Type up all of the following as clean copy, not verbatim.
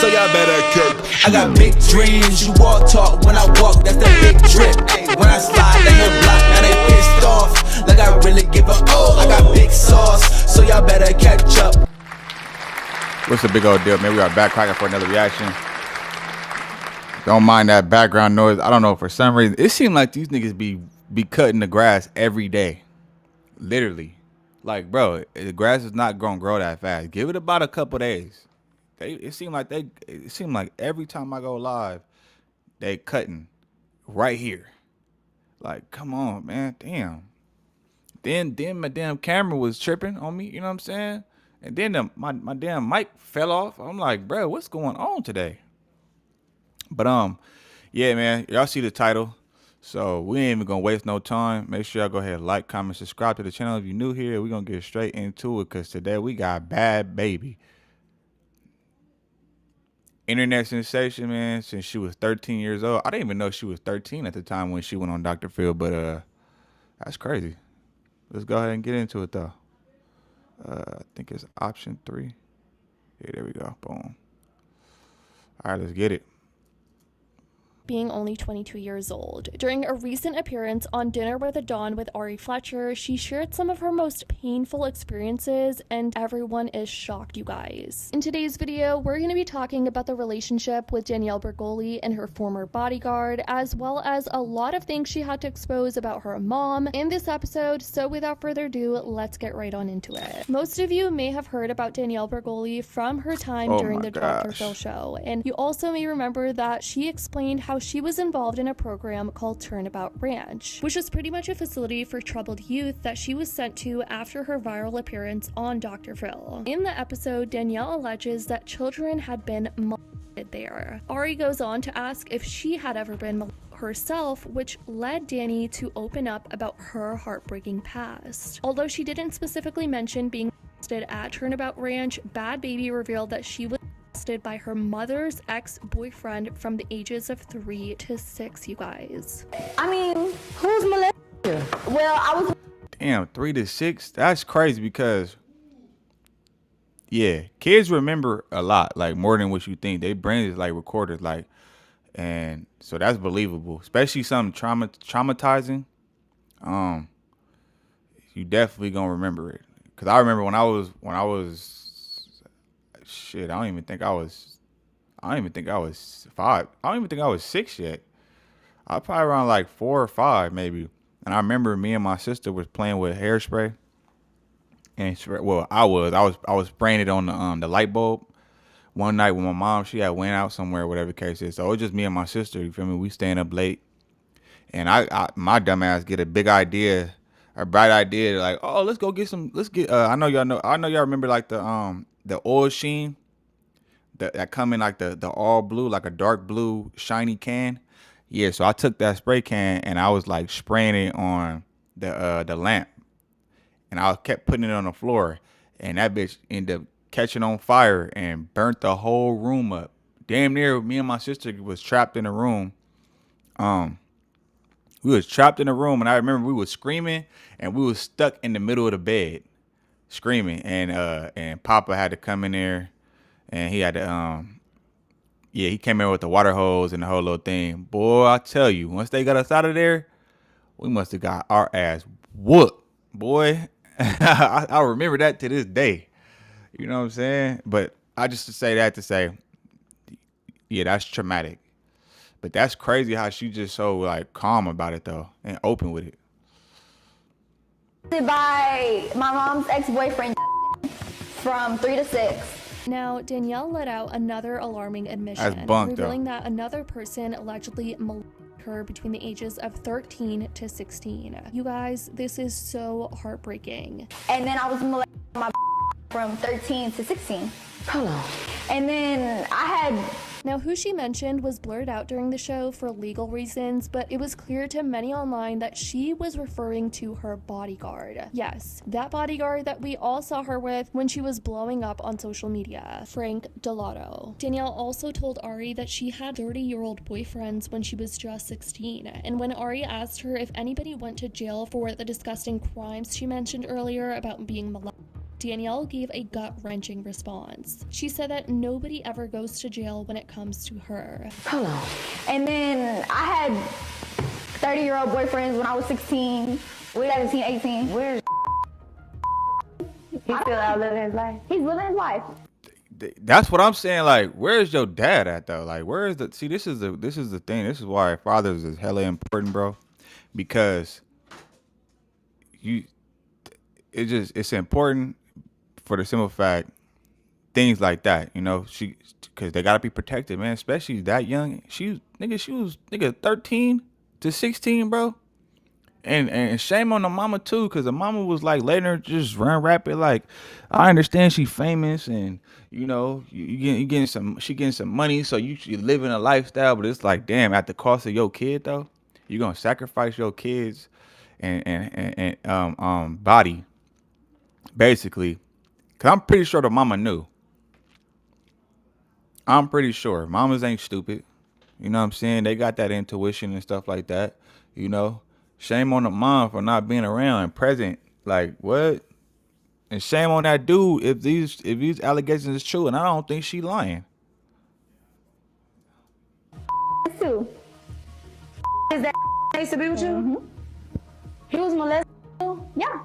so y'all better keep. I got big dreams, you walk talk, when I walk, that's the big drip. When I slide, they hit block, now they pissed off, like I really give a oh. I got big sauce, so y'all better catch up. What's the big old deal, man? We are back cracking for another reaction. Don't mind that background noise. I don't know, for some reason, it seemed like these niggas be cutting the grass every day. Literally. Like, bro, the grass is not gonna grow that fast. Give it about a couple days. It seemed like every time I go live, they cutting right here. Like, come on, man. Damn. Then my damn camera was tripping on me, you know what I'm saying? And then my damn mic fell off. I'm like, bro, what's going on today? But yeah, man, y'all see the title. So we ain't even gonna waste no time. Make sure y'all go ahead and like, comment, subscribe to the channel if you're new here. We're gonna get straight into it because today we got Bhad Bhabie. Internet sensation, man, since she was 13 years old. I didn't even know she was 13 at the time when she went on Dr. Phil, but that's crazy. Let's go ahead and get into it though. I think it's option 3. Yeah, there we go. Boom. All right, let's get it. Being only 22 years old. During a recent appearance on Dinner with the Dawn with Ari Fletcher, she shared some of her most painful experiences, and everyone is shocked, you guys. In today's video, we're going to be talking about the relationship with Danielle Bregoli and her former bodyguard, as well as a lot of things she had to expose about her mom in this episode, so without further ado, let's get right on into it. Most of you may have heard about Danielle Bregoli from her time during the Dr. Phil show, and you also may remember that she explained how she was involved in a program called Turnabout Ranch, which was pretty much a facility for troubled youth that she was sent to after her viral appearance on Dr. Phil. In the episode, Danielle alleges that children had been molested there. Ari goes on to ask if she had ever been molested herself, which led Danny to open up about her heartbreaking past. Although she didn't specifically mention being molested at Turnabout Ranch, Bhad Bhabie revealed that she was molested by her mother's ex-boyfriend from the ages of 3 to 6, you guys. I mean, who's molested? Well, I was... Damn, 3 to 6? That's crazy because, yeah, kids remember a lot, like more than what you think. Their brain is like recorded, like, and so that's believable, especially something traumatizing. You definitely gonna remember it. Cause I remember when I was shit, I don't even think I was 5. I don't even think I was 6 yet. I was probably around like 4 or 5 maybe. And I remember me and my sister was playing with hairspray. And well, I was spraying it on the light bulb. One night when my mom, she had went out somewhere, whatever the case is. So it was just me and my sister, you feel me? We staying up late. And my dumb ass get a bright idea, like, oh, let's go get some, I know y'all remember like the oil sheen that come in like the all blue, like a dark blue shiny can. Yeah, so I took that spray can and I was like spraying it on the lamp, and I kept putting it on the floor, and that bitch ended up catching on fire and burnt the whole room up. Damn near me and my sister was trapped in a room. We was trapped in a room, and I remember we was screaming, and we was stuck in the middle of the bed screaming, and Papa had to come in there, and he had to yeah, he came in with the water hose and the whole little thing. Boy, I tell you, once they got us out of there, we must have got our ass whooped, boy. I remember that to this day. You know what I'm saying? But I just say that to say, yeah, that's traumatic. But that's crazy how she just so like calm about it though and open with it. By my mom's ex-boyfriend from 3 to 6. Now, Danielle let out another alarming admission, revealing that another person allegedly molested her between the ages of 13 to 16. You guys, this is so heartbreaking. And then I was molested by my from 13 to 16. Hold on. And then I had... Now, who she mentioned was blurred out during the show for legal reasons, but it was clear to many online that she was referring to her bodyguard. Yes, that bodyguard that we all saw her with when she was blowing up on social media, Frank Delato. Danielle also told Ari that she had 30-year-old boyfriends when she was just 16, and when Ari asked her if anybody went to jail for the disgusting crimes she mentioned earlier about being molested, Danielle gave a gut-wrenching response. She said that nobody ever goes to jail when it comes to her. Hold on. And then I had 30-year-old boyfriends when I was 16. We 17, 18. Where's he's still out living his life. He's living his life. That's what I'm saying. Like, where's your dad at though? Like, where is the? See, this is the thing. This is why fathers is hella important, bro. Because it's important for the simple fact things like that. You know, because they gotta be protected, man. Especially that young. She was 13 to 16, bro. And shame on the mama too, because the mama was like letting her just run rapid. Like, I understand she famous and you know you getting some money, so you living a lifestyle. But it's like, damn, at the cost of your kid though, you're gonna sacrifice your kids and body basically. Cause I'm pretty sure the mama knew. I'm pretty sure mamas ain't stupid. You know what I'm saying? They got that intuition and stuff like that. You know. Shame on the mom for not being around and present. Like, what? And shame on that dude if these allegations is true. And I don't think she lying. Too. Is that used to be with you? Mm-hmm. He was molested. Yeah.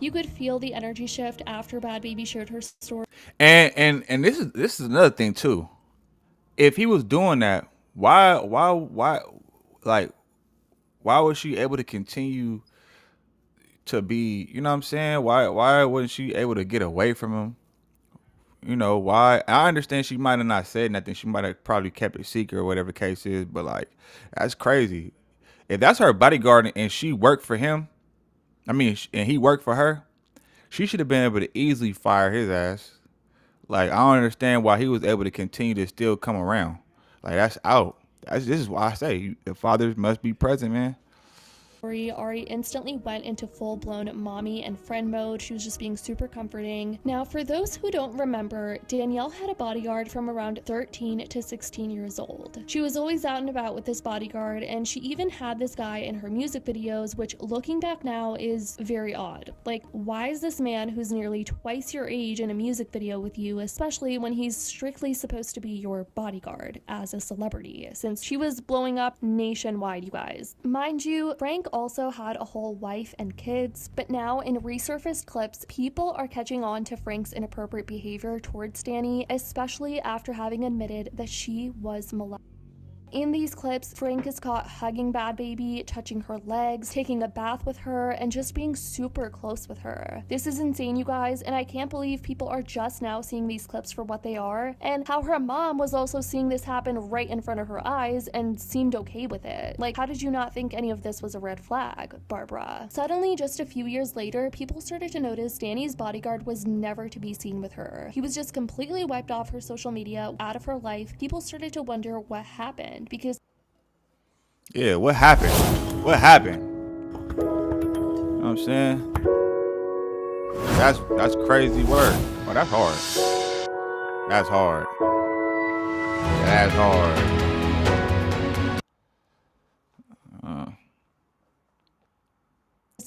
You could feel the energy shift after Bhad Bhabie shared her story. And this is another thing too. If he was doing that, why was she able to continue to be, you know what I'm saying? Why wasn't she able to get away from him? You know, why? I understand she might have not said nothing. She might have probably kept it secret or whatever the case is, but like, that's crazy. If that's her bodyguard and she worked for him, and he worked for her, she should have been able to easily fire his ass. Like, I don't understand why he was able to continue to still come around. Like, that's out. This is why I say the fathers must be present, man. Ari instantly went into full-blown mommy and friend mode. She was just being super comforting. Now, for those who don't remember, Danielle had a bodyguard from around 13 to 16 years old. She was always out and about with this bodyguard, and she even had this guy in her music videos, which looking back now is very odd. Like, why is this man who's nearly twice your age in a music video with you, especially when he's strictly supposed to be your bodyguard as a celebrity, since she was blowing up nationwide, you guys. Mind you, Frank also had a whole wife and kids, but now in resurfaced clips, people are catching on to Frank's inappropriate behavior towards Danny, especially after having admitted that she was molested. In these clips, Frank is caught hugging Bhad Bhabie, touching her legs, taking a bath with her, and just being super close with her. This is insane, you guys, and I can't believe people are just now seeing these clips for what they are, and how her mom was also seeing this happen right in front of her eyes and seemed okay with it. Like, how did you not think any of this was a red flag, Barbara? Suddenly, just a few years later, people started to notice Danny's bodyguard was never to be seen with her. He was just completely wiped off her social media, out of her life. People started to wonder what happened. Because what happened? You know what I'm saying? That's crazy work. Oh, that's hard.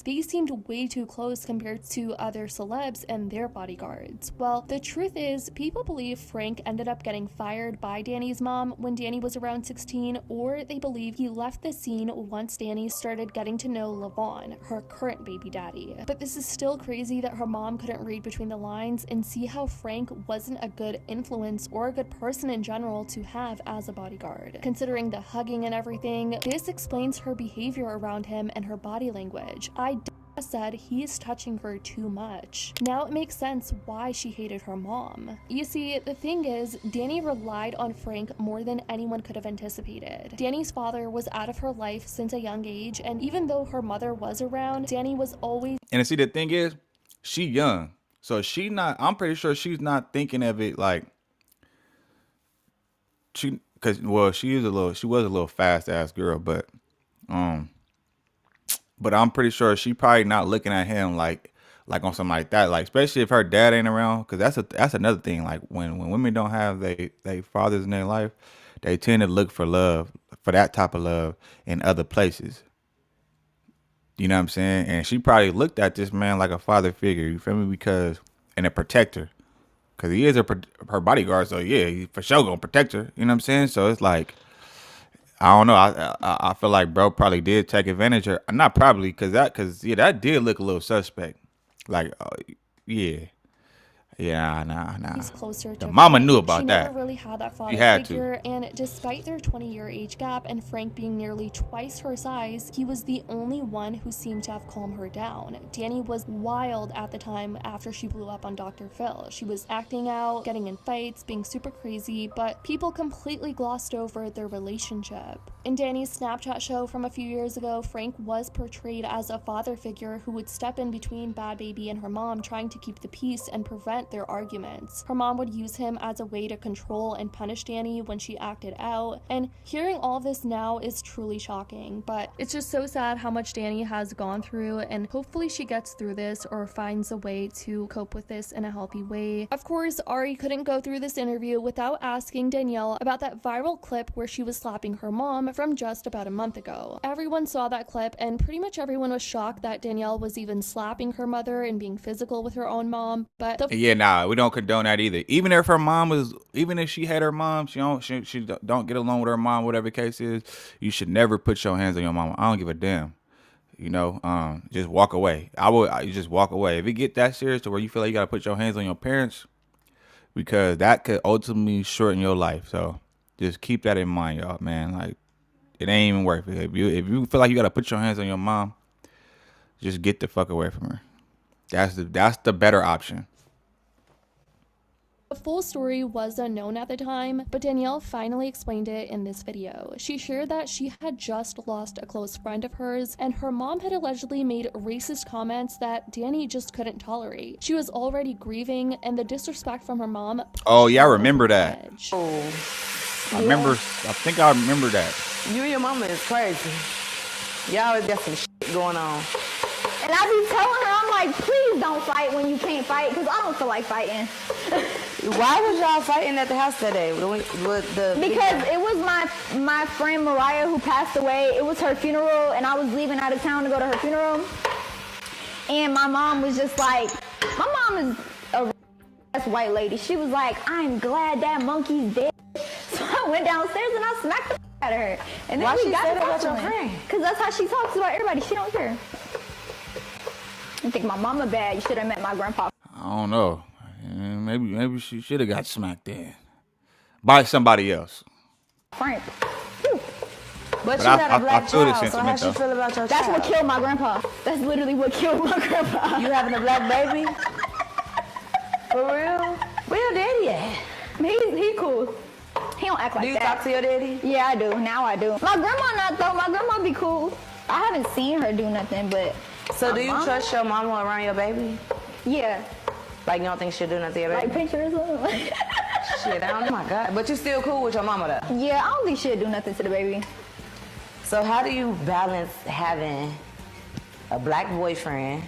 they seemed way too close compared to other celebs and their bodyguards. Well, the truth is, people believe Frank ended up getting fired by Danny's mom when Danny was around 16, or they believe he left the scene once Danny started getting to know LaVon, her current baby daddy. But this is still crazy that her mom couldn't read between the lines and see how Frank wasn't a good influence or a good person in general to have as a bodyguard. Considering the hugging and everything, this explains her behavior around him and her body language. I said he's touching her too much. Now it makes sense why she hated her mom. You see, the thing is, Danny relied on Frank more than anyone could have anticipated. Danny's father was out of her life since a young age, and even though her mother was around, Danny was always— And see, the thing is, she young. So I'm pretty sure she's not thinking of it like she was a little fast ass girl, but I'm pretty sure she probably not looking at him like on something like that. Like, especially if her dad ain't around, because that's another thing. Like when women don't have they fathers in their life, they tend to look for that type of love in other places. You know what I'm saying? And she probably looked at this man like a father figure. You feel me? Because and a protector, because he is her bodyguard. So yeah, he for sure gonna protect her. You know what I'm saying? So it's like I don't know. I feel like bro probably did take advantage of her. Not probably, because yeah, that did look a little suspect. Like yeah. Yeah, nah. He's closer to The mama Frank. knew about she that. never really had that father had to. figure, and despite their 20-year age gap and Frank being nearly twice her size, he was the only one who seemed to have calmed her down. Danny was wild at the time after she blew up on Dr. Phil. She was acting out, getting in fights, being super crazy, but people completely glossed over their relationship. In Danny's Snapchat show from a few years ago, Frank was portrayed as a father figure who would step in between Bhad Bhabie and her mom, trying to keep the peace and prevent their arguments. Her mom would use him as a way to control and punish Danny when she acted out, and hearing all this now is truly shocking, but it's just so sad how much Danny has gone through, and hopefully she gets through this or finds a way to cope with this in a healthy way. Of course, Ari couldn't go through this interview without asking Danielle about that viral clip where she was slapping her mom from just about a month ago. Everyone saw that clip, and pretty much everyone was shocked that Danielle was even slapping her mother and being physical with her own mom, but Yeah, nah, we don't condone that either. Even if she had her mom, she don't get along with her mom, whatever the case is, you should never put your hands on your mama. I don't give a damn. You know, just walk away. You just walk away. If it get that serious to where you feel like you gotta put your hands on your parents, because that could ultimately shorten your life. So just keep that in mind, y'all, man. Like, it ain't even worth it. If you feel like you gotta put your hands on your mom, just get the fuck away from her. That's the better option. the full story was unknown at the time, but Danielle finally explained it in this video. She shared that she had just lost a close friend of hers, and her mom had allegedly made racist comments that Danny just couldn't tolerate. She was already grieving, and the disrespect from her mom. Oh yeah, I remember that. Edge. I think I remember that. You and your mama is crazy. Y'all always got some shit going on. And I be telling her, I'm like, please don't fight when you can't fight, because I don't feel like fighting. Why was y'all fighting at the house today? Because it was my friend Mariah who passed away. It was her funeral, and I was leaving out of town to go to her funeral. And my mom was just like, my mom is a white lady. She was like, I'm glad that monkey's dead. So I went downstairs and I smacked the out of her. And then why we she got said to about your talking. friend? Because that's how she talks about everybody. She don't care. You think my mama bad? You should have met my grandpa. I don't know. Maybe she should have got smacked in by somebody else. Frank. But you got a black feel the child, so how sentiment, she feel about your That's child? what killed my grandpa. That's literally what killed my grandpa. You having a black baby? For real? Where your daddy at? He cool. He don't act like Do you that. talk to your daddy? Yeah, I do. Now I do. My grandma not though. My grandma be cool. I haven't seen her do nothing, but. So my do you mama? trust your mama around your baby? Yeah. Like you don't think she'll do nothing to your Like baby? pictures or something. Shit, I don't know. Oh my God. But you still cool with your mama though? Yeah, I don't think she'll do nothing to the baby. So how do you balance having a black boyfriend?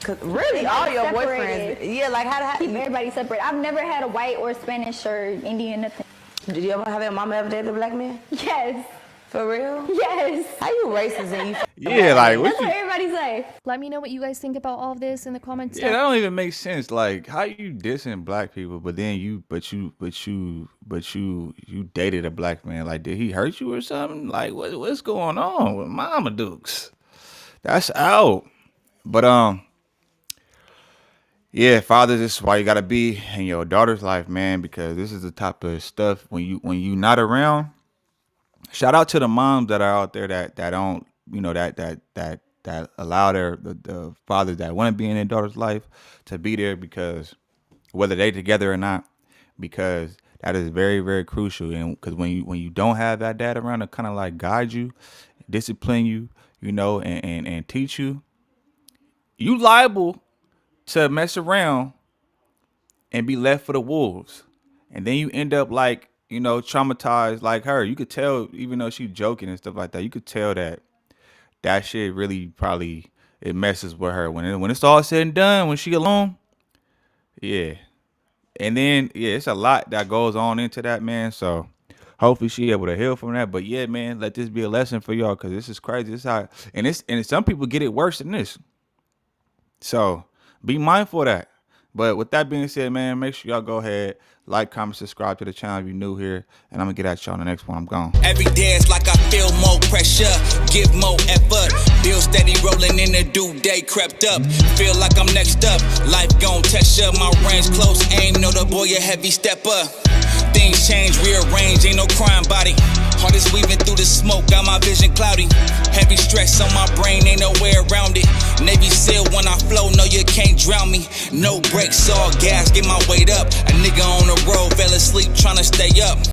Cause really all your Separated. boyfriends, yeah, like how Keep everybody separate. I've never had a white or Spanish or Indian nothing. did you ever have your mama ever dated a black man? Yes. For real? Yes. How you racist and you? Yeah, like what That's you? what everybody say. Let me know what you guys think about all of this in the comments. Yeah, that don't even make sense. Like, how you dissing black people, but then you dated a black man? Like, did he hurt you or something? Like, what's going on with Mama Dukes? That's out. But yeah, father, this is why you gotta be in your daughter's life, man, because this is the type of stuff when you not around. Shout out to the moms that are out there that don't, you know, that allow the fathers that want to be in their daughter's life to be there, because whether they together or not, because that is very, very crucial. And because when you don't have that dad around to kind of like guide you, discipline you, you know, and teach you, you liable to mess around and be left for the wolves. And then you end up like, you know, traumatized like her. You could tell, even though she's joking and stuff like that, you could tell that shit really probably, it messes with her. When it's all said and done, when she alone, yeah. And then, yeah, it's a lot that goes on into that, man. So hopefully she able to heal from that. But yeah, man, let this be a lesson for y'all, because this is crazy. This how, and some people get it worse than this. So be mindful of that. But with that being said, man, make sure y'all go ahead, like, comment, subscribe to the channel if you're new here, and I'm gonna get at y'all on the next one. I'm gone. Every day it's like I feel more pressure, give more effort. Bill steady rolling in the due day crept up. Feel like I'm next up, life gon' test ya. My range close, aim, know the boy a heavy stepper. Things change, rearrange, ain't no crime body. Heart is weaving through the smoke, got my vision cloudy. Heavy stress on my brain, ain't no way around it. Navy SEAL when I flow, no you can't drown me. No brakes, all gas, get my weight up. A nigga on the road, fell asleep tryna stay up.